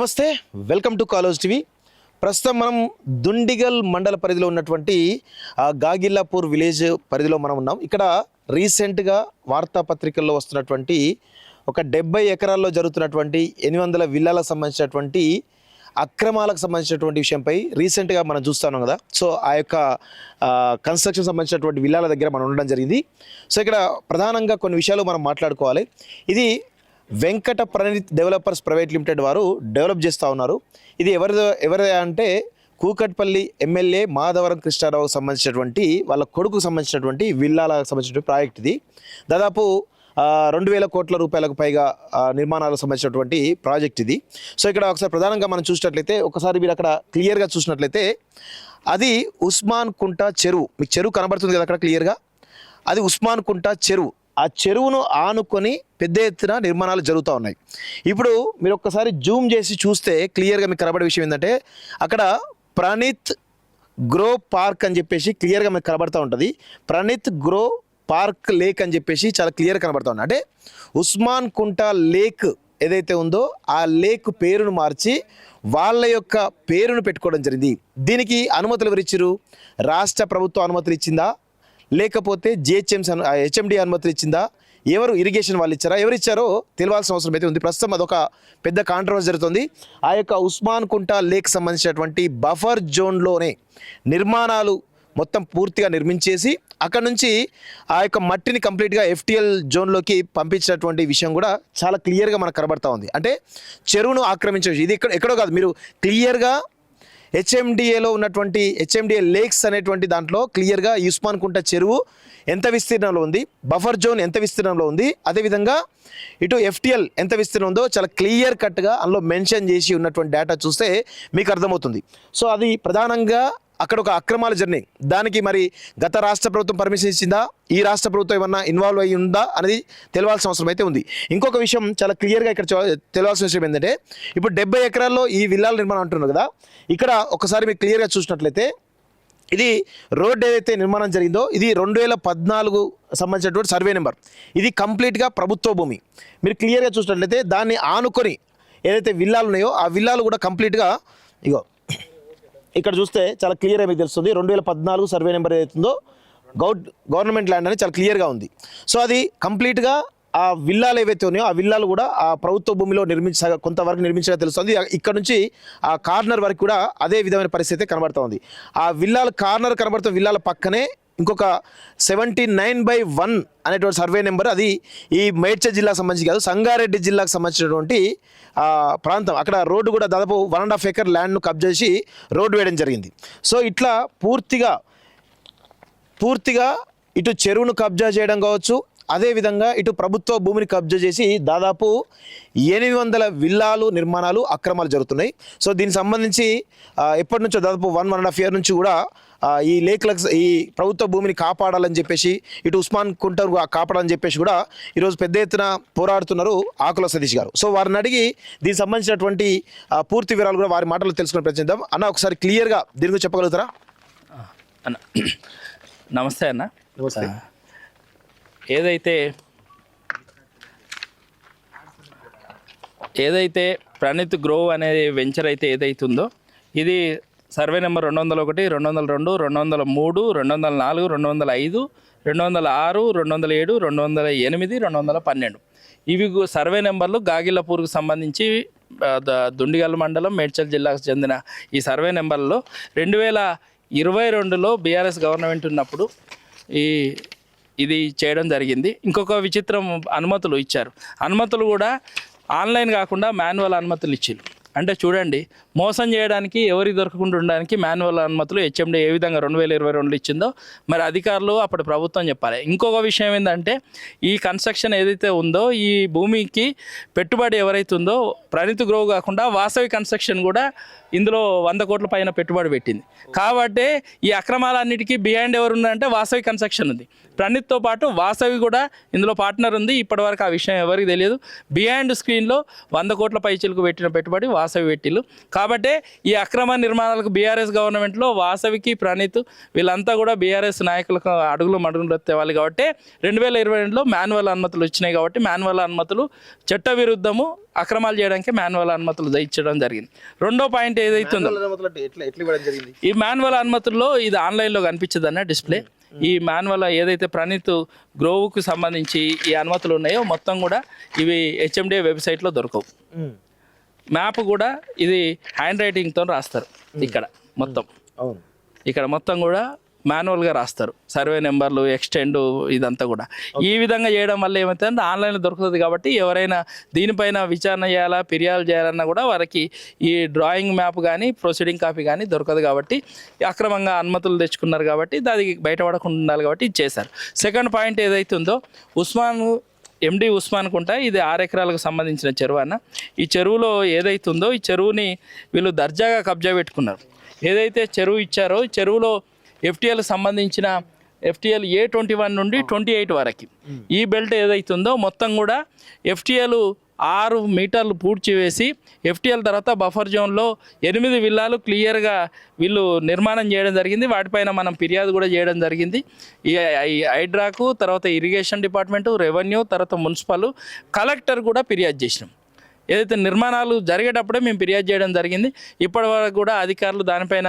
నమస్తే, welcome to కాలోజ్ TV. ప్రస్తుతం మనం దుండిగల్ మండల పరిధిలో ఉన్నటువంటి గాగిల్లాపూర్ విలేజ్ పరిధిలో మనం ఉన్నాం. ఇక్కడ రీసెంట్గా వార్తాపత్రికల్లో వస్తున్నటువంటి ఒక 70 ఎకరాల్లో జరుగుతున్నటువంటి 800 విల్లాలకు సంబంధించినటువంటి అక్రమాలకు సంబంధించినటువంటి విషయంపై రీసెంట్గా మనం చూస్తున్నాం కదా. సో ఆ యొక్క కన్స్ట్రక్షన్ సంబంధించినటువంటి విల్లాల దగ్గర మనం ఉండడం జరిగింది. సో ఇక్కడ ప్రధానంగా కొన్ని విషయాలు మనం మాట్లాడుకోవాలి. ఇది Venkata Praneeth developers private limited వారు డెవలప్ చేస్తూ ఉన్నారు. ఇది ఎవరిదే అంటే కూకట్పల్లి ఎమ్మెల్యే మాధవరం కృష్ణారావుకు సంబంధించినటువంటి వాళ్ళ కొడుకు సంబంధించినటువంటి విల్లాలకు సంబంధించినటువంటి ప్రాజెక్ట్ ఇది. దాదాపు 2,000 కోట్ల రూపాయలకు పైగా నిర్మాణాలకు సంబంధించినటువంటి ప్రాజెక్ట్ ఇది. సో ఇక్కడ ఒకసారి ప్రధానంగా మనం చూసినట్లయితే ఒకసారి మీరు అక్కడ క్లియర్గా చూసినట్లయితే అది ఉస్మాన్ కుంట చెరువు, మీకు చెరువు కనబడుతుంది కదా అక్కడ క్లియర్గా, అది ఉస్మాన్ కుంట చెరువు. ఆ చెరువును ఆనుకొని పెద్ద ఎత్తున నిర్మాణాలు జరుగుతూ ఉన్నాయి. ఇప్పుడు మీరు ఒక్కసారి జూమ్ చేసి చూస్తే క్లియర్గా మీకు కనబడే విషయం ఏంటంటే అక్కడ ప్రణీత్ గ్రో పార్క్ అని చెప్పేసి క్లియర్గా మీకు కనబడుతూ ఉంటుంది. ప్రణీత్ గ్రో పార్క్ లేక్ అని చెప్పేసి చాలా క్లియర్గా కనబడుతూ ఉంది. అంటే ఉస్మాన్ కుంట లేక్ ఏదైతే ఉందో ఆ లేక్ పేరును మార్చి వాళ్ళ యొక్క పేరును పెట్టుకోవడం జరిగింది. దీనికి అనుమతులు ఎవరిచ్చారు? రాష్ట్ర ప్రభుత్వం అనుమతులు ఇచ్చిందా, లేకపోతే హెచ్ఎండి అనుమతులు ఇచ్చిందా, ఎవరు ఇరిగేషన్ వాళ్ళు ఇచ్చారా, ఎవరు ఇచ్చారో తెలియాల్సిన అవసరం అయితే ఉంది. ప్రస్తుతం అదొక పెద్ద కాంట్రవర్సీ జరుగుతుంది. ఆ యొక్క ఉస్మాన్ కుంట లేక్ సంబంధించినటువంటి బఫర్ జోన్లోనే నిర్మాణాలు మొత్తం పూర్తిగా నిర్మించేసి అక్కడ నుంచి ఆ యొక్క మట్టిని కంప్లీట్గా ఎఫ్టిఎల్ జోన్లోకి పంపించినటువంటి విషయం కూడా చాలా క్లియర్గా మనకు కనబడతా ఉంది. అంటే చెరువును ఆక్రమించే ఇది ఎక్కడో కాదు, మీరు క్లియర్గా హెచ్ఎండిఏలో ఉన్నటువంటి హెచ్ఎండిఏ లేక్స్ అనేటువంటి దాంట్లో క్లియర్గా ఉస్మాన్ కుంట చెరువు ఎంత విస్తీర్ణంలో ఉంది, బఫర్ జోన్ ఎంత విస్తీర్ణంలో ఉంది, అదేవిధంగా ఇటు ఎఫ్టిఎల్ ఎంత విస్తీర్ణం ఉందో చాలా క్లియర్ కట్గా అందులో మెన్షన్ చేసి ఉన్నటువంటి డేటా చూస్తే మీకు అర్థమవుతుంది. సో అది ప్రధానంగా అక్కడ ఒక అక్రమాలు జరిగినాయి. దానికి మరి గత రాష్ట్ర ప్రభుత్వం పర్మిషన్ ఇచ్చిందా, ఈ రాష్ట్ర ప్రభుత్వం ఏమన్నా ఇన్వాల్వ్ అయ్యి ఉందా అనేది తెలియాల్సిన అవసరం అయితే ఉంది. ఇంకొక విషయం చాలా క్లియర్గా ఇక్కడ తెలియాల్సిన విషయం ఏంటంటే ఇప్పుడు 70 ఎకరాల్లో ఈ విల్లాల నిర్మాణం అంటున్నారు కదా. ఇక్కడ ఒకసారి మీరు క్లియర్గా చూసినట్లయితే ఇది రోడ్ ఏదైతే నిర్మాణం జరిగిందో ఇది 2014 సంబంధించినటువంటి సర్వే నెంబర్. ఇది కంప్లీట్గా ప్రభుత్వ భూమి. మీరు క్లియర్గా చూసినట్లయితే దాన్ని ఆనుకొని ఏదైతే విల్లాలు ఉన్నాయో ఆ విల్లాలు కూడా కంప్లీట్గా ఇగో ఇక్కడ చూస్తే చాలా క్లియర్గా మీకు తెలుస్తుంది. 2014 సర్వే నెంబర్ ఏదైతుందో గవర్నమెంట్ ల్యాండ్ అని చాలా క్లియర్గా ఉంది. సో అది కంప్లీట్గా ఆ విల్లాలు ఏవైతే ఉన్నాయో ఆ విల్లాలు కూడా ఆ ప్రభుత్వ భూమిలో కొంతవరకు నిర్మించగా తెలుస్తుంది. ఇక్కడ నుంచి ఆ కార్నర్ వరకు కూడా అదే విధమైన పరిస్థితి కనబడుతూ ఉంది. ఆ విల్లాల కార్నర్ కనబడుతున్న విల్లాల పక్కనే ఇంకొక 79/1 అనేటువంటి సర్వే నెంబర్, అది ఈ మేడ్చల్ జిల్లాకు సంబంధించి కాదు, సంగారెడ్డి జిల్లాకు సంబంధించినటువంటి ప్రాంతం. అక్కడ రోడ్డు కూడా దాదాపు 1.5 ఎకర్ ల్యాండ్ను కబ్జా చేసి రోడ్డు వేయడం జరిగింది. సో ఇట్లా పూర్తిగా ఇటు చెరువును కబ్జా చేయడం కావచ్చు, అదేవిధంగా ఇటు ప్రభుత్వ భూమిని కబ్జా చేసి దాదాపు 800 విల్లాలు నిర్మాణాలు అక్రమాలు జరుగుతున్నాయి. సో దీనికి సంబంధించి ఎప్పటి నుంచో దాదాపు 1.5 ఇయర్ నుంచి కూడా ఈ లేక్లకు ఈ ప్రభుత్వ భూమిని కాపాడాలని చెప్పేసి ఇటు ఉస్మాన్ కుంట కాపాడాలని చెప్పేసి కూడా ఈరోజు పెద్ద ఎత్తున పోరాడుతున్నారు ఆకుల సతీష్ గారు. సో వారిని అడిగి దీనికి సంబంధించినటువంటి పూర్తి వివరాలు కూడా వారి మాటలు తెలుసుకునే ప్రయత్నిద్దాం. అన్న ఒకసారి క్లియర్గా దీని గురించి చెప్పగలుగుతారా? అన్న నమస్తే అన్న. నమస్తే. ఏదైతే ప్రణీత్ గ్రోవ్ అనే వెంచర్ అయితే ఏదైతుందో ఇది సర్వే నెంబర్ 201, 202, 203, 204, 205, 206, 207, 208, 212 ఇవి సర్వే నెంబర్లు గాగిల్లాపూర్కు సంబంధించి దుండిగల్ మండలం మేడ్చల్ జిల్లాకు చెందిన ఈ సర్వే నెంబర్లో 2022లో బీఆర్ఎస్ గవర్నమెంట్ ఉన్నప్పుడు ఇది చేయడం జరిగింది. ఇంకొక విచిత్రం, అనుమతులు ఇచ్చారు. అనుమతులు కూడా ఆన్లైన్ కాకుండా మాన్యువల్ అనుమతులు ఇచ్చారు. అంటే చూడండి, మోసం చేయడానికి ఎవరికి దొరకకుండా ఉండడానికి మాన్యువల్ అనుమతులు హెచ్ఎండి ఏ విధంగా 2022లో ఇచ్చిందో మరి అధికారులు అప్పటి ప్రభుత్వం చెప్పాలి. ఇంకొక విషయం ఏంటంటే ఈ కన్స్ట్రక్షన్ ఏదైతే ఉందో ఈ భూమికి పెట్టుబడి ఎవరైతే ఉందో ప్రణీత్ గ్రోవ్ కాకుండా వాసవి కన్స్ట్రక్షన్ కూడా ఇందులో 100 కోట్ల పైన పెట్టుబడి పెట్టింది. కాబట్టి ఈ అక్రమాలన్నిటికీ బిహైండ్ ఎవరు ఉన్నారంటే వాసవి కన్స్ట్రక్షన్ ఉంది. ప్రణీత్తో పాటు వాసవి కూడా ఇందులో పార్ట్నర్ ఉంది. ఇప్పటివరకు ఆ విషయం ఎవరికి తెలియదు. బిహైండ్ స్క్రీన్లో 100 కోట్ల పైచీలకు పెట్టిన పెట్టుబడి వాసవి పెట్టిళ్ళు. కాబట్టి ఈ అక్రమ నిర్మాణాలకు బీఆర్ఎస్ గవర్నమెంట్లో వాసవికి ప్రణీత్ వీళ్ళంతా కూడా బీఆర్ఎస్ నాయకులకు అడుగులు మడుగులు తేవాలి కాబట్టి 2022లో మాన్యువల్ అనుమతులు వచ్చినాయి కాబట్టి మాన్యువల్ అనుమతులు చట్ట విరుద్ధము అక్రమాలు చేయడానికి మాన్యువల్ అనుమతులు ఇచ్చడం జరిగింది. రెండో పాయింట్ ఏదైతుందో ఈ మాన్యువల్ అనుమతుల్లో ఇది ఆన్లైన్లో కనిపించదు అన్న డిస్ప్లే. ఈ మాన్యువల్ ఏదైతే ప్రణీత్ గ్రోవ్కు సంబంధించి ఈ అనుమతులు ఉన్నాయో మొత్తం కూడా ఇవి హెచ్ఎండిఏ వెబ్సైట్లో దొరకవు. మ్యాప్ కూడా ఇది హ్యాండ్ రైటింగ్తో రాస్తారు. ఇక్కడ మొత్తం కూడా మాన్యువల్గా రాస్తారు, సర్వే నెంబర్లు ఎక్స్టెండ్ ఇదంతా కూడా. ఈ విధంగా చేయడం వల్ల ఏమవుతుందంటే ఆన్లైన్లో దొరుకుతుంది కాబట్టి ఎవరైనా దీనిపైన విచారణ చేయాలా ఫిర్యాదు చేయాలన్నా కూడా వారికి ఈ డ్రాయింగ్ మ్యాప్ కానీ ప్రొసీడింగ్ కాపీ కానీ దొరకదు కాబట్టి అక్రమంగా అనుమతులు తెచ్చుకున్నారు కాబట్టి అది బయటపడకుండా ఉండాలి కాబట్టి ఇది చేశారు. సెకండ్ పాయింట్ ఏదైతే ఉందో ఎండి ఉస్మాన్ కుంట ఇది 6 ఎకరాలకు సంబంధించిన చెరువు అన్న. ఈ చెరువులో ఏదైతే ఉందో ఈ చెరువుని వీళ్ళు దర్జాగా కబ్జా పెట్టుకున్నారు. ఏదైతే చెరువు ఇచ్చారో ఈ చెరువులో FTL సంబంధించిన FTL A21 నుండి 28 వరకు ఈ బెల్ట్ ఏదైతుందో మొత్తం కూడా FTL 6 మీటర్లు పూడ్చి వేసి FTL తర్వాత బఫర్ జోన్లో 8 విల్లాలు క్లియర్గా వీళ్ళు నిర్మాణం చేయడం జరిగింది. వాటిపైన మనం ఫిర్యాదు కూడా చేయడం జరిగింది. ఈ హైడ్రాకు తర్వాత ఇరిగేషన్ డిపార్ట్మెంటు, రెవెన్యూ, తర్వాత మున్సిపల్, కలెక్టర్ కూడా ఫిర్యాదు చేసినాం. ఏదైతే నిర్మాణాలు జరిగేటప్పుడే మేము ఫిర్యాదు చేయడం జరిగింది. ఇప్పటి వరకు కూడా అధికారులు దానిపైన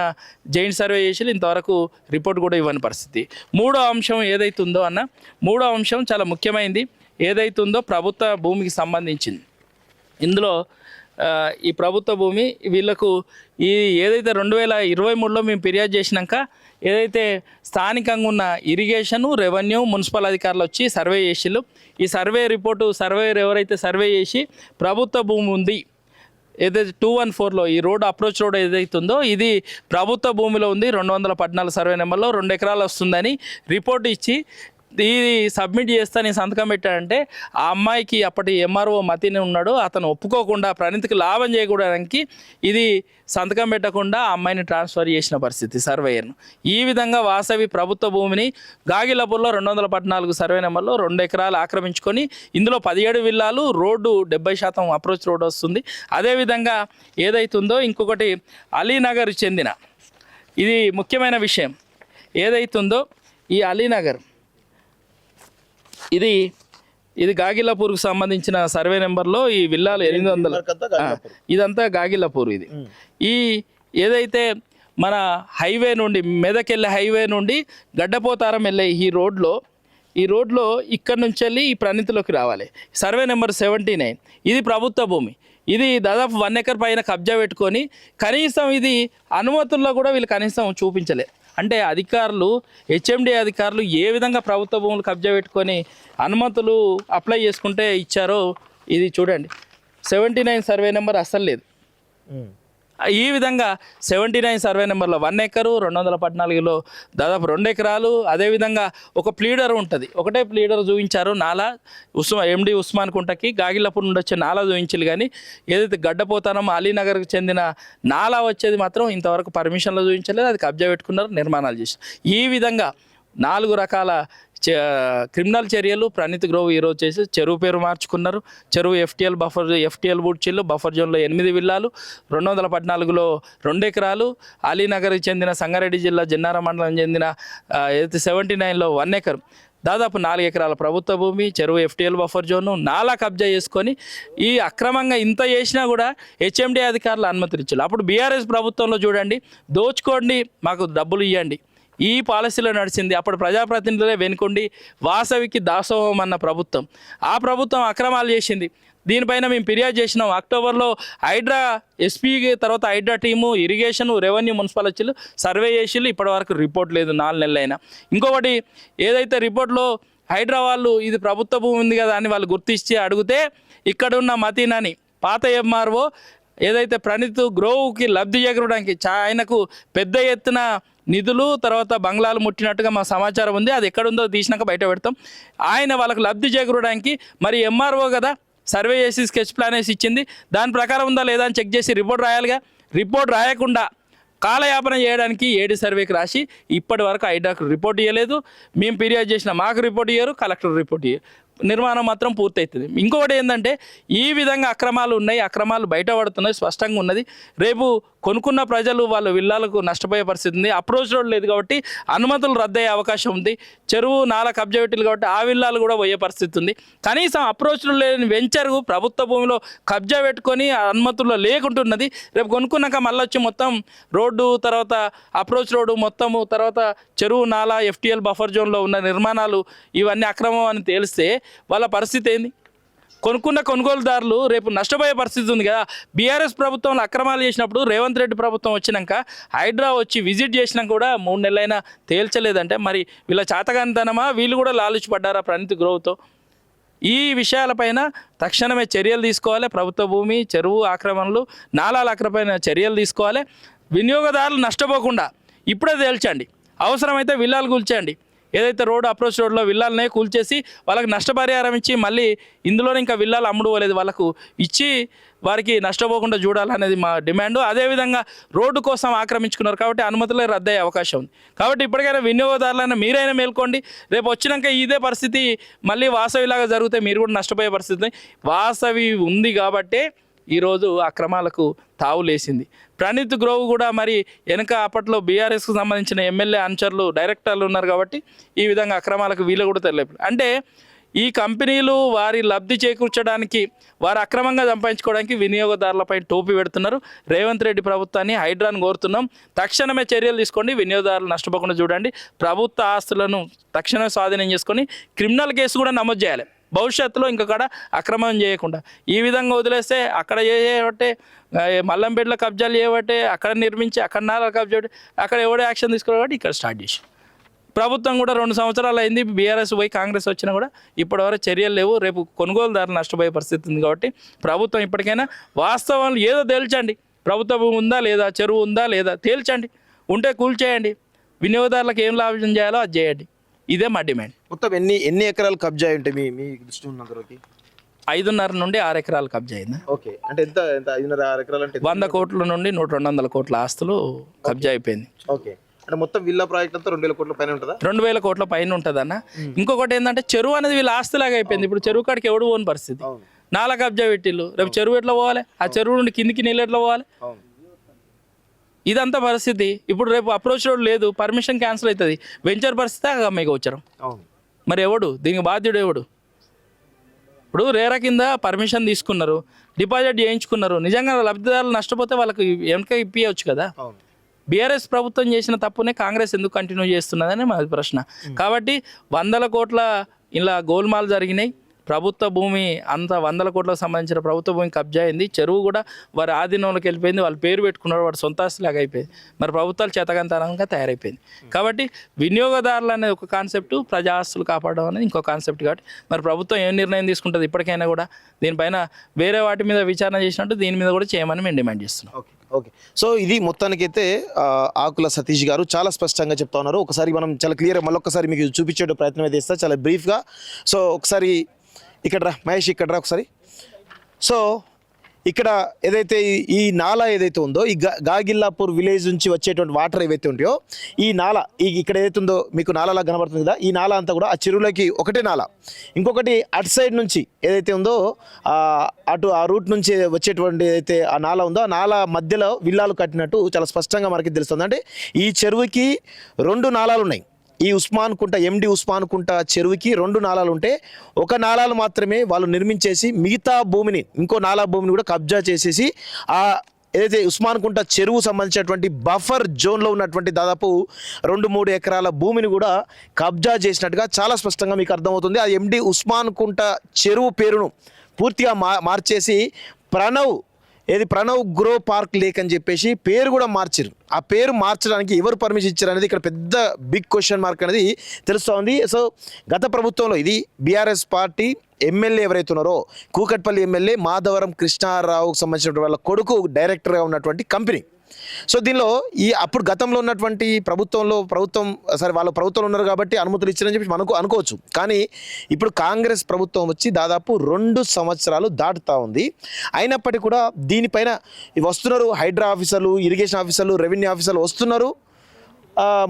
జైంట్ సర్వే చేసి ఇంతవరకు రిపోర్ట్ కూడా ఇవ్వని పరిస్థితి. మూడో అంశం ఏదైతుందో అన్న, మూడో అంశం చాలా ముఖ్యమైనది. ఏదైతుందో ప్రభుత్వ భూమికి సంబంధించింది. ఇందులో ఈ ప్రభుత్వ భూమి వీళ్ళకు ఈ ఏదైతే 2023లో మేము ఫిర్యాదు చేసినాక ఏదైతే స్థానికంగా ఉన్న ఇరిగేషను, రెవెన్యూ, మున్సిపల్ అధికారులు వచ్చి సర్వే చేసిళ్ళు. ఈ సర్వే రిపోర్టు సర్వేయర్ ఎవరైతే సర్వే చేసి ప్రభుత్వ భూమి ఉంది ఏదైతే 214లో ఈ రోడ్ అప్రోచ్ రోడ్ ఏదైతుందో ఇది ప్రభుత్వ భూమిలో ఉంది, 214 సర్వే నెంబర్లో 2 ఎకరాలు వస్తుందని రిపోర్ట్ ఇచ్చి ఇది సబ్మిట్ చేస్తా నేను సంతకం పెట్టాడంటే ఆ అమ్మాయికి అప్పటి MRO మతిని ఉన్నాడు, అతను ఒప్పుకోకుండా ప్రణీత్కి లాభం చేయకూడడానికి ఇది సంతకం పెట్టకుండా ఆ అమ్మాయిని ట్రాన్స్ఫర్ చేసిన పరిస్థితి సర్వేయర్ను. ఈ విధంగా వాసవి ప్రభుత్వ భూమిని గాగిలపూర్లో 214 సర్వే నెంబర్లో 2 ఎకరాలు ఆక్రమించుకొని ఇందులో 17 విల్లాలు, రోడ్డు 70% అప్రోచ్ రోడ్ వస్తుంది. అదేవిధంగా ఏదైతుందో ఇంకొకటి అలీనగర్ చెందిన ఇది ముఖ్యమైన విషయం ఏదైతుందో ఈ అలీనగర్ ఇది గాగిలాపూర్కు సంబంధించిన సర్వే నెంబర్లో ఈ విల్లాలు 800 ఇదంతా గాగిలాపూర్. ఈ ఏదైతే మన హైవే నుండి మెదకెళ్ళే హైవే నుండి గడ్డపోతారం వెళ్ళే ఈ రోడ్లో ఇక్కడ నుంచి వెళ్ళి ఈ ప్రణీతిలోకి రావాలి. సర్వే నెంబర్ 79 ఇది ప్రభుత్వ భూమి. ఇది దాదాపు 1 ఎకర్ పైన కబ్జా పెట్టుకొని కనీసం ఇది అనుమతుల్లో కూడా వీళ్ళు కనీసం చూపించలే. అంటే అధికారులు HMD అధికారులు ఏ విధంగా ప్రభుత్వ భూములు కబ్జా పెట్టుకొని అనుమతులు అప్లై చేసుకుంటే ఇచ్చారో ఇది చూడండి. 79 సర్వే నెంబర్ అస్సలు లేదు. ఈ విధంగా 79 సర్వే నెంబర్లో 1 ఎకరు, 214లో దాదాపు 2 ఎకరాలు. అదేవిధంగా ఒక ప్లీడర్ ఉంటుంది, ఒకటే ప్లీడర్ చూపించారు. నాలా MD ఉస్మాన్ కుంటకి గాగిలపూర్ నుండి వచ్చే నాలా చూపించారు. కానీ ఏదైతే గడ్డపోతానో అలీనగర్కి చెందిన నాలా వచ్చేది మాత్రం ఇంతవరకు పర్మిషన్లో చూపించలేదు, అది కబ్జా పెట్టుకున్నారు, నిర్మాణాలు చేశారు. ఈ విధంగా 4 రకాల క్రిమినల్ చర్యలు ప్రణీత్ గ్రోవ్ ఈరోజు చేసి చెరువు పేరు మార్చుకున్నారు. చెరువు FTL బూడ్చిల్లు, బఫర్ జోన్లో 8 విల్లాలు, 214లో 2 ఎకరాలు, అలీనగర్కి చెందిన సంగారెడ్డి జిల్లా జిన్నారం మండలం చెందిన ఏదైతే 79లో 1 ఎకరం, దాదాపు 4 ఎకరాల ప్రభుత్వ భూమి, చెరువు FTL బఫర్ జోను, నాలా కబ్జా చేసుకొని ఈ అక్రమంగా ఇంత చేసినా కూడా HMD అధికారులు అనుమతులు ఇచ్చారు. అప్పుడు బీఆర్ఎస్ ప్రభుత్వంలో చూడండి, దోచుకోండి మాకు డబ్బులు ఇవ్వండి ఈ పాలసీలో నడిచింది. అప్పుడు ప్రజాప్రతినిధులే వెనుకొండి వాసవికి దాసోహం అన్న ప్రభుత్వం, ఆ ప్రభుత్వం అక్రమాలు చేసింది. దీనిపైన మేము ఫిర్యాదు చేసినాం. అక్టోబర్లో హైడ్రా SP తర్వాత Hydraa team, irrigation, revenue, municipal వచ్చి సర్వే చేసిళ్ళు. ఇప్పటివరకు రిపోర్ట్ లేదు, 4 నెలలైనా. ఇంకొకటి ఏదైతే రిపోర్ట్లో హైడ్రా వాళ్ళు ఇది ప్రభుత్వ భూమి ఉంది కదా అని వాళ్ళు గుర్తించి అడిగితే ఇక్కడ ఉన్న మతీనాని పాత MRO ఏదైతే ప్రణీత్ గ్రోవ్కి లబ్ధి చేకూరడానికి ఆయనకు పెద్ద ఎత్తున నిధులు తర్వాత బంగ్లాలు ముట్టినట్టుగా మా సమాచారం ఉంది. అది ఎక్కడుందో తీసినాక బయట పెడతాం. ఆయన వాళ్ళకు లబ్ధి చేకూరడానికి మరి MRO కదా సర్వే చేసి స్కెచ్ ప్లాన్ వేసి ఇచ్చింది, దాని ప్రకారం ఉందా లేదా అని చెక్ చేసి రిపోర్ట్ రాయాలిగా. రిపోర్ట్ రాయకుండా కాలయాపన చేయడానికి 7 సర్వేకి రాసి ఇప్పటి వరకు హైడ్రాకు రిపోర్ట్ ఇవ్వలేదు. మేము ఫిర్యాదు చేసిన మాకు రిపోర్ట్ ఇయ్యరు, కలెక్టర్ రిపోర్ట్ ఇయ్యరు. నిర్మాణం మాత్రం పూర్తవుతుంది. ఇంకొకటి ఏంటంటే ఈ విధంగా అక్రమాలు ఉన్నాయి, అక్రమాలు బయటపడుతున్నాయి, స్పష్టంగా ఉన్నది. రేపు కొనుక్కున్న ప్రజలు వాళ్ళ విల్లాలకు నష్టపోయే పరిస్థితి ఉంది. అప్రోచ్ రోడ్ లేదు కాబట్టి అనుమతులు రద్దయ్యే అవకాశం ఉంది. చెరువు నాలా కబ్జా పెట్టిలు కాబట్టి ఆ విల్లాలు కూడా పోయే పరిస్థితి ఉంది. కనీసం అప్రోచ్ రోడ్ లేని వెంచర్ ప్రభుత్వ భూమిలో కబ్జా పెట్టుకొని అనుమతుల్లో లేకుంటున్నది. రేపు కొనుక్కున్నాక మళ్ళీ వచ్చి మొత్తం రోడ్డు, తర్వాత అప్రోచ్ రోడ్డు మొత్తము, తర్వాత చెరువు నాలా FTL బఫర్ జోన్లో ఉన్న నిర్మాణాలు ఇవన్నీ అక్రమం అని తేలిస్తే వాళ్ళ పరిస్థితి ఏంది? కొనుక్కున్న కొనుగోలుదారులు రేపు నష్టపోయే పరిస్థితి ఉంది కదా. బీఆర్ఎస్ ప్రభుత్వంలో అక్రమాలు చేసినప్పుడు రేవంత్ రెడ్డి ప్రభుత్వం వచ్చినాక హైడ్రా వచ్చి విజిట్ చేసినాక కూడా 3 నెలలైనా తేల్చలేదంటే మరి వీళ్ళ చాతగానితనమా, వీళ్ళు కూడా లాలుచిపడ్డారా ప్రణీత్ గ్రోవ్తో? ఈ విషయాలపైన తక్షణమే చర్యలు తీసుకోవాలి. ప్రభుత్వ భూమి, చెరువు ఆక్రమణలు, నాలాల ఆక్రమణ చర్యలు తీసుకోవాలి. వినియోగదారులు నష్టపోకుండా ఇప్పుడే తేల్చండి. అవసరమైతే విల్లాలు కూల్చండి. ఏదైతే రోడ్డు అప్రోచ్ రోడ్లో విల్లాలనే కూల్చేసి వాళ్ళకి నష్టపరిహారం ఇచ్చి మళ్ళీ ఇందులోనే ఇంకా విల్లాలు అమ్ముడుపోలేదు వాళ్ళకు ఇచ్చి వారికి నష్టపోకుండా చూడాలనేది మా డిమాండ్. అదేవిధంగా రోడ్డు కోసం ఆక్రమించుకున్నారు కాబట్టి అనుమతులే రద్దయ్యే అవకాశం ఉంది. కాబట్టి ఇప్పటికైనా వినియోగదారులైనా మీరైనా మేల్కోండి. రేపు వచ్చినాక ఇదే పరిస్థితి మళ్ళీ వాసవిలాగా జరిగితే మీరు కూడా నష్టపోయే పరిస్థితి. వాసవి ఉంది కాబట్టే ఈరోజు అక్రమాలకు తావులేసింది. ప్రణీత్ గ్రోవ్ కూడా మరి వెనక అప్పట్లో బీఆర్ఎస్కు సంబంధించిన ఎమ్మెల్యే అనుచరులు, డైరెక్టర్లు ఉన్నారు కాబట్టి ఈ విధంగా అక్రమాలకు వీళ్ళు కూడా తెలియదు. అంటే ఈ కంపెనీలు వారి లబ్ధి చేకూర్చడానికి, వారు అక్రమంగా సంపాదించుకోవడానికి వినియోగదారులపై టోపీ పెడుతున్నారు. రేవంత్ రెడ్డి ప్రభుత్వాన్ని, హైడ్రాను కోరుతున్నాం, తక్షణమే చర్యలు తీసుకోండి. వినియోగదారులు నష్టపోకుండా చూడండి. ప్రభుత్వ ఆస్తులను తక్షణమే స్వాధీనం చేసుకొని క్రిమినల్ కేసు కూడా నమోదు చేయాలి. భవిష్యత్తులో ఇంకొకడ అక్రమం చేయకుండా. ఈ విధంగా వదిలేస్తే అక్కడ చేయబట్టే మల్లంపేటలో కబ్జాలు చేయబట్టే అక్కడ నిర్మించి అక్కడ నాలా కబ్జా అక్కడ ఎవడో యాక్షన్ తీసుకోవాలి కాబట్టి ఇక్కడ స్టార్ట్ చేసి ప్రభుత్వం కూడా 2 సంవత్సరాలు అయింది. బీఆర్ఎస్ పోయి కాంగ్రెస్ వచ్చినా కూడా ఇప్పటివరకు చర్యలు లేవు. రేపు కొనుగోలుదారులు నష్టపోయే పరిస్థితి ఉంది కాబట్టి ప్రభుత్వం ఇప్పటికైనా వాస్తవాలు ఏదో తేల్చండి. ప్రభుత్వ భూమి ఉందా లేదా, చెరువు ఉందా లేదా తేల్చండి. ఉంటే కూల్చేయండి. వినియోగదారులకు ఏం లాభం చేయాలో అది చేయండి. ఇదే మా డిమాండ్. మొత్తం ఎన్ని ఎకరాలు కబ్జా ఉంటాయి మీ దృష్టి ఉన్నంత వరకు? 5.5 నుండి 6 ఎకరాలు కబ్జా అయింది. ఓకే, అంటే ఎంత 5.5 ఎకరాలు అంటే 100 కోట్ల నుండి 200 కోట్ల ఆస్తులు కబ్జా అయిపోయింది. ఓకే, అంటే మొత్తం విల్లా ప్రాజెక్ట్ అంతా 2,000 కోట్ల పైన ఉంటుందా? 2,000 కోట్ల పైన ఉంటుందన్న. ఇంకొకటి ఏంటంటే చెరువు అనేది వీళ్ళ ఆస్తులాగా అయిపోయింది. ఇప్పుడు చెరువు కాడికి ఎవడు పోని పరిస్థితి. నాలా కబ్జా పెట్టిళ్ళు. రేపు చెరువు ఎట్లా పోవాలి? ఆ చెరువు నుండి కిందికి నీళ్ళు ఎట్లా పోవాలి? ఇదంతా పరిస్థితి. ఇప్పుడు రేపు అప్రోచ్ రోడ్ లేదు, పర్మిషన్ క్యాన్సిల్ అవుతుంది. వెంచర్ పరిస్థితి అమ్మాయికి వచ్చారు. మరి ఎవడు దీనికి బాధ్యుడు? ఎవడు? ఇప్పుడు రేరా కింద పర్మిషన్ తీసుకున్నారు, డిపాజిట్ చేయించుకున్నారు. నిజంగా లబ్ధిదారులు నష్టపోతే వాళ్ళకి వెనక ఇప్పియవచ్చు కదా. బీఆర్ఎస్ ప్రభుత్వం చేసిన తప్పునే కాంగ్రెస్ ఎందుకు కంటిన్యూ చేస్తున్నదని మా ప్రశ్న. కాబట్టి 100 కోట్ల ఇలా గోల్మాల్ జరిగినాయి. ప్రభుత్వ భూమి అంత 100 కోట్లకు సంబంధించిన ప్రభుత్వ భూమి కబ్జా అయింది. చెరువు కూడా వారి ఆధీనంలోకి వెళ్ళిపోయింది. వాళ్ళు పేరు పెట్టుకున్నారు, వాడు సొంత ఆస్తులాగా అయిపోయింది. మరి ప్రభుత్వాలు చేతకంతనంగా తయారైపోయింది. కాబట్టి వినియోగదారులు అనేది ఒక కాన్సెప్ట్, ప్రజా ఆస్తులు కాపాడడం అనేది ఇంకో కాన్సెప్ట్. కాబట్టి మరి ప్రభుత్వం ఏం నిర్ణయం తీసుకుంటుంది ఇప్పటికైనా కూడా దీనిపైన వేరే వాటి మీద విచారణ చేసినట్టు దీని మీద కూడా చేయమని మేము డిమాండ్ చేస్తున్నాం. ఓకే, సో ఇది మొత్తానికైతే ఆకుల సతీష్ గారు చాలా స్పష్టంగా చెప్తా ఉన్నారు. ఒకసారి మనం చాలా క్లియర్గా మళ్ళొకసారి మీకు చూపించే ప్రయత్నం అయితే ఇస్తా, చాలా బ్రీఫ్గా. సో ఒకసారి ఇక్కడ రా మహేష్, ఇక్కడ రా ఒకసారి. సో ఇక్కడ ఏదైతే ఈ నాలా ఏదైతే ఉందో, ఈ గాగిల్లాపూర్ విలేజ్ నుంచి వచ్చేటువంటి వాటర్ ఏవైతే ఉంటాయో, ఈ నాలా ఇక్కడ ఏదైతే ఉందో మీకు నాలాలా కనబడుతుంది కదా, ఈ నాలా అంతా కూడా ఆ చెరువులకి ఒకటే నాలా. ఇంకొకటి అటు సైడ్ నుంచి ఏదైతే ఉందో అటు ఆ రూట్ నుంచి వచ్చేటువంటి ఏదైతే ఆ నాలా ఉందో, ఆ నాలా మధ్యలో విల్లాలు కట్టినట్టు చాలా స్పష్టంగా మనకి తెలుస్తుంది. అంటే ఈ చెరువుకి 2 నాలాలు ఉన్నాయి. ఈ ఉస్మాన్ కుంట, ఎండి ఉస్మాన్ కుంట చెరువుకి 2 నాలాలు ఉంటే ఒక నాలాలు మాత్రమే వాళ్ళు నిర్మించేసి మిగతా భూమిని, ఇంకో నాలా భూమిని కూడా కబ్జా చేసేసి ఆ ఏదైతే ఉస్మాన్ కుంట చెరువు సంబంధించినటువంటి బఫర్ జోన్లో ఉన్నటువంటి దాదాపు 2-3 ఎకరాల భూమిని కూడా కబ్జా చేసినట్టుగా చాలా స్పష్టంగా మీకు అర్థమవుతుంది. ఆ ఎండి ఉస్మాన్ కుంట చెరువు పేరును పూర్తిగా మార్చేసి ప్రణవ్ గ్రో పార్క్ లేక్ అని చెప్పేసి పేరు కూడా మార్చారు. ఆ పేరు మార్చడానికి ఎవరు పర్మిషన్ ఇచ్చారు అనేది ఇక్కడ పెద్ద బిగ్ క్వశ్చన్ మార్క్ అనేది తెలుస్తూ ఉంది. సో గత ప్రభుత్వంలో ఇది బీఆర్ఎస్ పార్టీ ఎమ్మెల్యే ఎవరైతే ఉన్నారో, కూకట్పల్లి ఎమ్మెల్యే మాధవరం కృష్ణారావుకు సంబంధించిన వాళ్ళ కొడుకు డైరెక్టర్గా ఉన్నటువంటి కంపెనీ. సో దీనిలో అప్పుడు గతంలో ఉన్నటువంటి ప్రభుత్వం సరే వాళ్ళ ప్రభుత్వంలో ఉన్నారు కాబట్టి అనుమతులు ఇచ్చారని చెప్పి మనకు అనుకోవచ్చు. కానీ ఇప్పుడు కాంగ్రెస్ ప్రభుత్వం వచ్చి దాదాపు 2 సంవత్సరాలు దాటుతూ ఉంది. అయినప్పటికీ కూడా దీనిపైన వస్తున్నారు హైడ్రా ఆఫీసర్లు, ఇరిగేషన్ ఆఫీసర్లు, రెవెన్యూ ఆఫీసర్లు వస్తున్నారు.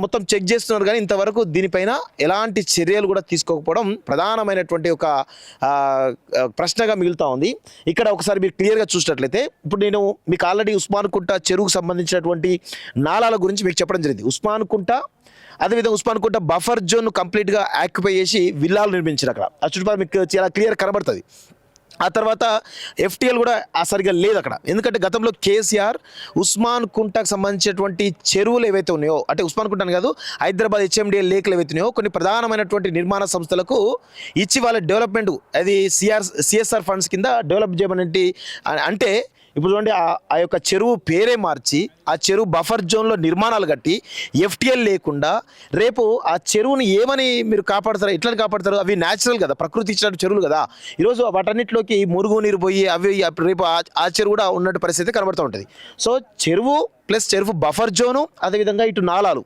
మొత్తం చెక్ చేస్తున్నారు కానీ ఇంతవరకు దీనిపైన ఎలాంటి చర్యలు కూడా తీసుకోకపోవడం ప్రధానమైనటువంటి ఒక ప్రశ్నగా మిగులుతూ ఉంది. ఇక్కడ ఒకసారి మీరు క్లియర్గా చూసినట్లయితే ఇప్పుడు నేను మీకు ఆల్రెడీ ఉస్మాన్ కుంట చెరువుకు సంబంధించినటువంటి నాలాల గురించి మీకు చెప్పడం జరిగింది. ఉస్మాన్ కుంట అదేవిధంగా ఉస్మాన్ కుంట బఫర్ జోన్ కంప్లీట్గా ఆక్యుపై చేసి విల్లాలు నిర్మించారు. అక్కడ ఆ చుట్టుపక్కల మీకు చాలా క్లియర్ కనబడుతుంది. ఆ తర్వాత ఎఫ్టీఎల్ కూడా సరిగా లేదు అక్కడ. ఎందుకంటే గతంలో కేసీఆర్ ఉస్మాన్ కుంటకు సంబంధించినటువంటి చెరువులు ఏవైతే ఉన్నాయో, అంటే ఉస్మాన్ కుంట కాదు, హైదరాబాద్ హెచ్ఎండిఎల్ లేక్లు ఏవైతే ఉన్నాయో కొన్ని ప్రధానమైనటువంటి నిర్మాణ సంస్థలకు ఇచ్చి వాళ్ళ డెవలప్మెంట్ అది సిఎస్ఆర్ ఫండ్స్ కింద డెవలప్ చేయమని అంటే ఇప్పుడు చూడండి ఆ యొక్క చెరువు పేరే మార్చి ఆ చెరువు బఫర్ జోన్లో నిర్మాణాలు కట్టి ఎఫ్టీఎల్ లేకుండా రేపు ఆ చెరువుని ఏమని మీరు కాపాడతారు, ఎట్లని కాపాడతారు? అవి న్యాచురల్ కదా, ప్రకృతి ఇచ్చినట్టు చెరువులు కదా. ఈరోజు వాటన్నిటిలోకి మురుగు నీరు పోయి అవి రేపు ఆ చెరువు కూడా ఉన్నట్టు పరిస్థితి కనబడుతూ ఉంటుంది. సో చెరువు ప్లస్ చెరువు బఫర్ జోను, అదేవిధంగా ఇటు నాలాలు,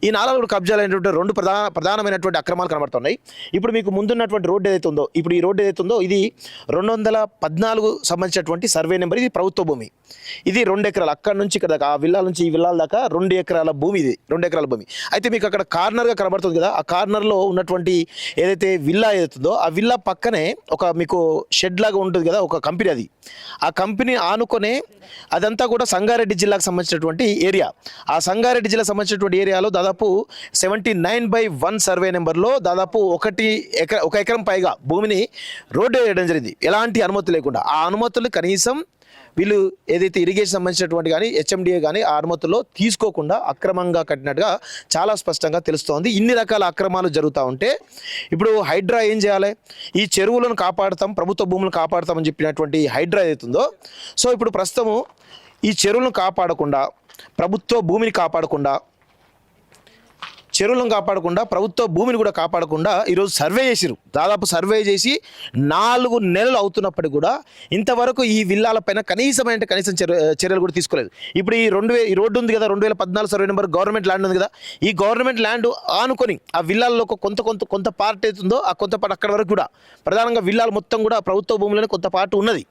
ఈ నాలాలు కూడా కబ్జాలు అయినటువంటి రెండు ప్రధానమైనటువంటి అక్రమాలు కనబడుతున్నాయి. ఇప్పుడు మీకు ముందున్నటువంటి రోడ్డు ఏదైతే ఉందో, ఇప్పుడు ఈ రోడ్డు ఏదైతే ఉందో ఇది 214 సంబంధించినటువంటి సర్వే నెంబర్. ఇది ప్రభుత్వ భూమి. ఇది 2 ఎకరాలు అక్కడ నుంచి ఇక్కడ దాకా, ఆ విల్లాల నుంచి ఈ విల్లాల దాకా 2 ఎకరాల భూమి. ఇది 2 ఎకరాల భూమి. అయితే మీకు అక్కడ కార్నర్గా కనబడుతుంది కదా, ఆ కార్నర్లో ఉన్నటువంటి ఏదైతే విల్లా ఏదైతుందో ఆ విల్లా పక్కనే ఒక మీకు షెడ్ లాగా ఉంటుంది కదా, ఒక కంపెనీ. అది ఆ కంపెనీ ఆనుకొనే అదంతా కూడా సంగారెడ్డి జిల్లాకు సంబంధించినటువంటి ఏరియా. ఆ సంగారెడ్డి జిల్లాకు సంబంధించినటువంటి ఏరియాలో దాదాపు 79/1 సర్వే నెంబర్లో దాదాపు 1 ఎకరం పైగా భూమిని రోడ్డు వేయడం జరిగింది, ఎలాంటి అనుమతి లేకుండా. ఆ అనుమతులు కనీసం వీళ్ళు ఏదైతే ఇరిగేషన్ సంబంధించినటువంటి కానీ హెచ్ఎండిఏ కానీ ఆ అనుమతుల్లో తీసుకోకుండా అక్రమంగా కట్టినట్టుగా చాలా స్పష్టంగా తెలుస్తోంది. ఇన్ని రకాల అక్రమాలు జరుగుతూ ఉంటే ఇప్పుడు హైడ్రా ఏం చేయాలి? ఈ చెరువులను కాపాడుతాం, ప్రభుత్వ భూములను కాపాడుతామని చెప్పినటువంటి హైడ్రా ఏదైతుందో, సో ఇప్పుడు ప్రస్తుతము ఈ చెరువులను కాపాడకుండా, ప్రభుత్వ భూమిని కాపాడకుండా, చెరువులను కాపాడకుండా ప్రభుత్వ భూమిని కూడా కాపాడకుండా ఈరోజు సర్వే చేసిరు. దాదాపు సర్వే చేసి 4 నెలలు అవుతున్నప్పటికీ కూడా ఇంతవరకు ఈ విల్లాలపైన కనీసం చర్యలు కూడా తీసుకోలేదు. ఇప్పుడు ఈ రోడ్డు ఉంది కదా, 2014 సర్వే నెంబర్ గవర్నమెంట్ ల్యాండ్ ఉంది కదా, ఈ గవర్నమెంట్ ల్యాండ్ ఆనుకొని ఆ విల్లాల్లో కొంత పార్ట్ అవుతుందో ఆ కొంత పార్ట్ అక్కడ వరకు కూడా ప్రధానంగా విల్లాలు మొత్తం కూడా ప్రభుత్వ భూములని కొంత పార్ట్ ఉన్నది.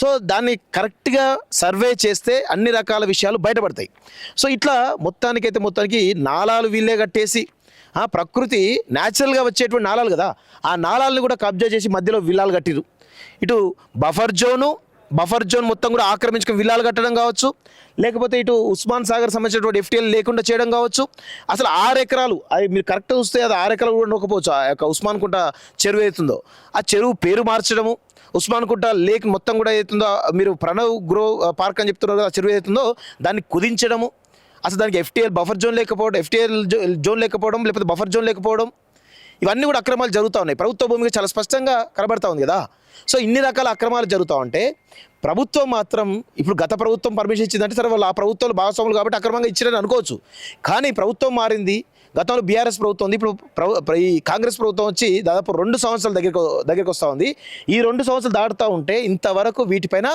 సో దాన్ని కరెక్ట్గా సర్వే చేస్తే అన్ని రకాల విషయాలు బయటపడతాయి. సో ఇట్లా మొత్తానికి నాలాలు వీళ్ళే కట్టేసి ప్రకృతి న్యాచురల్గా వచ్చేటువంటి నాలాలు కదా, ఆ నాలాలను కూడా కబ్జా చేసి మధ్యలో విల్లాలు కట్టిరు. ఇటు బఫర్ జోన్ మొత్తం కూడా ఆక్రమించుకుని విల్లాలు కట్టడం కావచ్చు, లేకపోతే ఇటు ఉస్మాన్ సాగర్ సంబంధించినటువంటి ఎఫ్టీఎల్ లేకుండా చేయడం కావచ్చు. అసలు 6 ఎకరాలు అది మీరు కరెక్ట్ చూస్తే అది 6 ఎకరాలు కూడా ఉండకపోవచ్చు. ఆ యొక్క ఉస్మాన్ కుంట చెరువు అవుతుందో ఆ చెరువు పేరు మార్చడము, ఉస్మాన్ కుంట లేక్ మొత్తం కూడా అవుతుందో మీరు ప్రణవ్ గ్రో పార్క్ అని చెప్తున్నారు ఆ చెరువు అవుతుందో దాన్ని కుదించడము, అసలు దానికి ఎఫ్టీఎల్ బఫర్ జోన్ లేకపోవడం, ఎఫ్టీఎల్ జోన్ లేకపోవడం, లేకపోతే బఫర్ జోన్ లేకపోవడం, ఇవన్నీ కూడా అక్రమాలు జరుగుతూ ఉన్నాయి. ప్రభుత్వ భూమికి చాలా స్పష్టంగా కనబడతా ఉంది కదా. సో ఇన్ని రకాల అక్రమాలు జరుగుతూ ఉంటే ప్రభుత్వం మాత్రం ఇప్పుడు గత ప్రభుత్వం పర్మిషన్ ఇచ్చిందంటే సరే వాళ్ళు ఆ ప్రభుత్వాలు భాగస్వాములు కాబట్టి అక్రమంగా ఇచ్చారని అనుకోవచ్చు. కానీ ప్రభుత్వం మారింది. గతంలో బీఆర్ఎస్ ప్రభుత్వం ఉంది, ఇప్పుడు ఈ కాంగ్రెస్ ప్రభుత్వం వచ్చి దాదాపు 2 సంవత్సరాల దగ్గరికి వస్తూ ఉంది. ఈ 2 సంవత్సరాలు దాటుతూ ఉంటే ఇంతవరకు వీటిపైన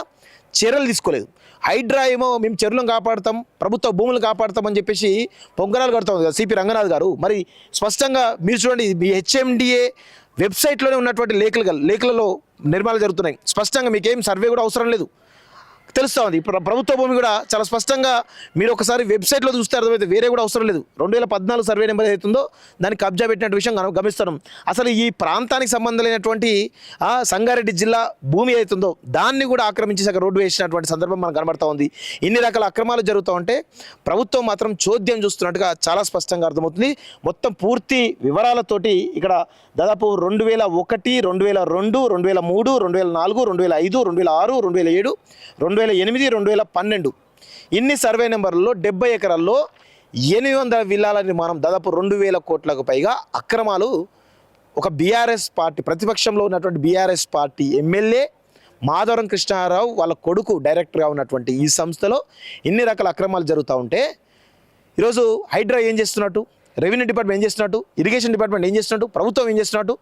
చర్యలు తీసుకోలేదు. హైడ్రా ఏమో మేము చెరువులను కాపాడుతాం, ప్రభుత్వ భూములను కాపాడుతాం అని చెప్పేసి పొంగనాలు కడతాం కదా సిపి రంగనాథ్ గారు. మరి స్పష్టంగా మీరు చూడండి, మీ హెచ్ఎండిఏ వెబ్సైట్లోనే ఉన్నటువంటి లేఖలలో నిర్మాణాలు జరుగుతున్నాయి. స్పష్టంగా మీకేం సర్వే కూడా అవసరం లేదు, తెలుస్తూ ఉంది. ప్రభుత్వ భూమి కూడా చాలా స్పష్టంగా మీరు ఒకసారి వెబ్సైట్లో చూస్తే అర్థమైతే, వేరే కూడా అవసరం లేదు. 2014 సర్వే నెంబర్ ఏదైతుందో దానికి కబ్జా పెట్టినట్టు విషయం గమనిస్తున్నాం. అసలు ఈ ప్రాంతానికి సంబంధమైనటువంటి సంగారెడ్డి జిల్లా భూమి అవుతుందో దాన్ని కూడా ఆక్రమించి అక్కడ రోడ్డు వేసినటువంటి సందర్భం మనకు కనబడతా ఉంది. ఇన్ని రకాల అక్రమాలు జరుగుతూ ఉంటే ప్రభుత్వం మాత్రం చోద్యం చూస్తున్నట్టుగా చాలా స్పష్టంగా అర్థమవుతుంది. మొత్తం పూర్తి వివరాలతోటి ఇక్కడ దాదాపు 2001, 2002, 2003, 2004, 2005, 2006, 2007, 2008, 2012 ఇన్ని సర్వే నెంబర్లలో 70 ఎకరాల్లో 800 విల్లాల నిర్మాణం, దాదాపు 2000 కోట్లకు పైగా అక్రమాలు ఒక బీఆర్ఎస్ పార్టీ, ప్రతిపక్షంలో ఉన్నటువంటి బీఆర్ఎస్ పార్టీ ఎమ్మెల్యే మాధవరం కృష్ణారావు వాళ్ళ కొడుకు డైరెక్టర్గా ఉన్నటువంటి ఈ సంస్థలో ఇన్ని రకాల అక్రమాలు జరుగుతూ ఉంటే ఈరోజు హైడ్రా ఏం చేస్తున్నట్టు, రెవెన్యూ డిపార్ట్మెంట్ ఏం చేస్తున్నట్టు, ఇరిగేషన్ డిపార్ట్మెంట్ ఏం చేస్తున్నట్టు, ప్రభుత్వం ఏం చేస్తున్నట్టు?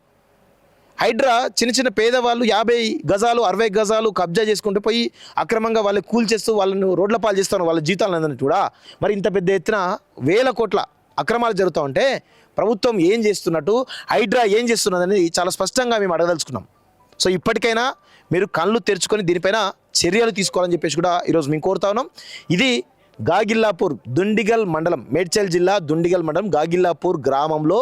హైడ్రా చిన్న పేదవాళ్ళు 50 గజాలు 60 గజాలు కబ్జా చేసుకుంటూ పోయి అక్రమంగా వాళ్ళని కూల్చేస్తూ వాళ్ళను రోడ్ల పాలు చేస్తాను, వాళ్ళ జీతాలు అందనట్టు కూడా. మరి ఇంత పెద్ద ఎత్తున 1000 కోట్ల అక్రమాలు జరుగుతూ ఉంటే ప్రభుత్వం ఏం చేస్తున్నట్టు, హైడ్రా ఏం చేస్తున్నది అనేది చాలా స్పష్టంగా మేము అడగదలుచుకున్నాం. సో ఇప్పటికైనా మీరు కళ్ళు తెరుచుకొని దీనిపైన చర్యలు తీసుకోవాలని చెప్పేసి కూడా ఈరోజు మేము కోరుతా ఉన్నాం. ఇది గాగిల్లాపూర్ దుండిగల్ మండలం, మేడ్చల్ జిల్లా దుండిగల్ మండలం గాగిల్లాపూర్ గ్రామంలో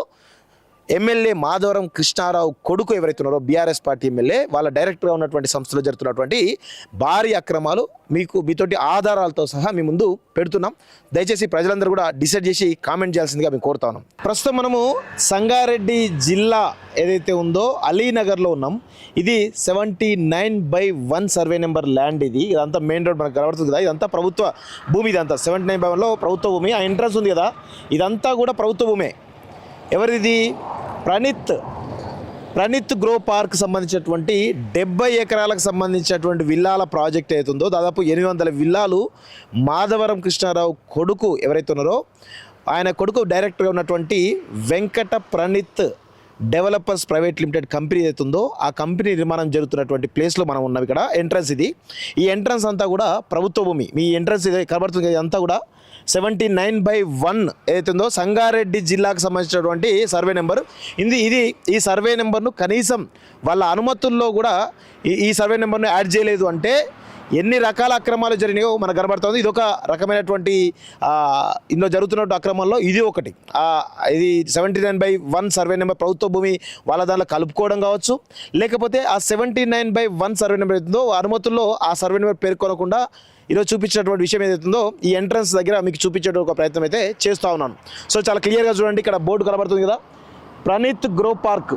ఎమ్మెల్యే మాధవరం కృష్ణారావు కొడుకు ఎవరైతే ఉన్నారో బీఆర్ఎస్ పార్టీ ఎమ్మెల్యే, వాళ్ళ డైరెక్టర్గా ఉన్నటువంటి సంస్థలో జరుగుతున్నటువంటి భారీ అక్రమాలు మీతోటి ఆధారాలతో సహా మీ ముందు పెడుతున్నాం. దయచేసి ప్రజలందరూ కూడా డిసైడ్ చేసి కామెంట్ చేయాల్సిందిగా మేము కోరుతా ఉన్నాం. ప్రస్తుతం మనము సంగారెడ్డి జిల్లా ఏదైతే ఉందో అలీనగర్లో ఉన్నాం. ఇది 79/1 సర్వే నెంబర్ ల్యాండ్. ఇదంతా మెయిన్ రోడ్ మనకు కనబడుతుంది కదా, ఇదంతా ప్రభుత్వ భూమి. ఇదంతా 79/1లో ప్రభుత్వ భూమి. ఆ ఎంట్రన్స్ ఉంది కదా, ఇదంతా కూడా ప్రభుత్వ భూమే. ఎవరిది? ప్రణీత్ గ్రో పార్క్ సంబంధించినటువంటి 70 ఎకరాలకు సంబంధించినటువంటి విల్లాల ప్రాజెక్ట్ అవుతుందో దాదాపు 800 విల్లాలు మాధవరం కృష్ణారావు కొడుకు ఎవరైతే ఉన్నారో ఆయన కొడుకు డైరెక్టర్గా ఉన్నటువంటి Venkata Praneeth developers private limited company అవుతుందో ఆ కంపెనీ నిర్మాణం జరుగుతున్నటువంటి ప్లేస్లో మనం ఉన్నాం. ఇక్కడ ఎంట్రన్స్ ఇది. ఈ ఎంట్రన్స్ అంతా కూడా ప్రభుత్వ భూమి. మీ ఎంట్రన్స్ ఇది కనబడుతుంది, ఇదంతా కూడా 79/1 ఏదైతుందో సంగారెడ్డి జిల్లాకు సంబంధించినటువంటి సర్వే నెంబర్. ఈ సర్వే నెంబర్ను కనీసం వాళ్ళ అనుమతుల్లో కూడా ఈ సర్వే నెంబర్ను యాడ్ చేయలేదు అంటే ఎన్ని రకాల అక్రమాలు జరిగినాయో మనకు కనబడుతుంది. ఇది ఒక రకమైనటువంటి ఇందులో జరుగుతున్న అక్రమాల్లో ఇది ఒకటి. ఇది 79/1 సర్వే నెంబర్ ప్రభుత్వ భూమి వాళ్ళ దాంట్లో కలుపుకోవడం కావచ్చు, లేకపోతే ఆ 79/1 సర్వే నెంబర్ అవుతుందో అనుమతుల్లో ఆ సర్వే నెంబర్ పేర్కొనకుండా ఈరోజు చూపించినటువంటి విషయం ఏదైతుందో ఈ ఎంట్రన్స్ దగ్గర మీకు చూపించే ఒక ప్రయత్నం అయితే చేస్తూ ఉన్నాను. సో చాలా క్లియర్గా చూడండి, ఇక్కడ బోర్డు కనబడుతుంది కదా, ప్రణీత్ గ్రో పార్క్.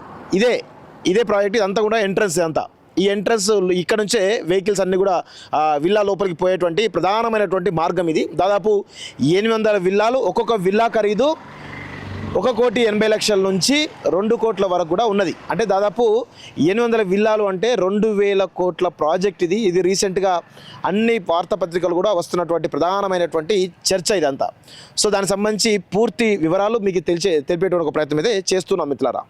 ఇదే ప్రాజెక్ట్. ఇదంతా కూడా ఎంట్రన్స్. ఇదంతా ఈ ఎంట్రన్స్ ఇక్కడ నుంచే వెహికల్స్ అన్నీ కూడా విల్లా లోపలికి పోయేటువంటి ప్రధానమైనటువంటి మార్గం ఇది. దాదాపు 800 విల్లాలు. ఒక్కొక్క విల్లా ఖరీదు 1,80,00,000 నుంచి 2 కోట్ల వరకు కూడా ఉన్నది. అంటే దాదాపు 800 విల్లాలు అంటే 2,000 కోట్ల ప్రాజెక్ట్ ఇది. ఇది రీసెంట్గా అన్ని వార్తాపత్రికలు కూడా వస్తున్నటువంటి ప్రధానమైనటువంటి చర్చ ఇదంతా. సో దానికి సంబంధించి పూర్తి వివరాలు మీకు తెలిపేటువంటి ఒక ప్రయత్నం అయితే చేస్తున్నాం మిత్రులారా.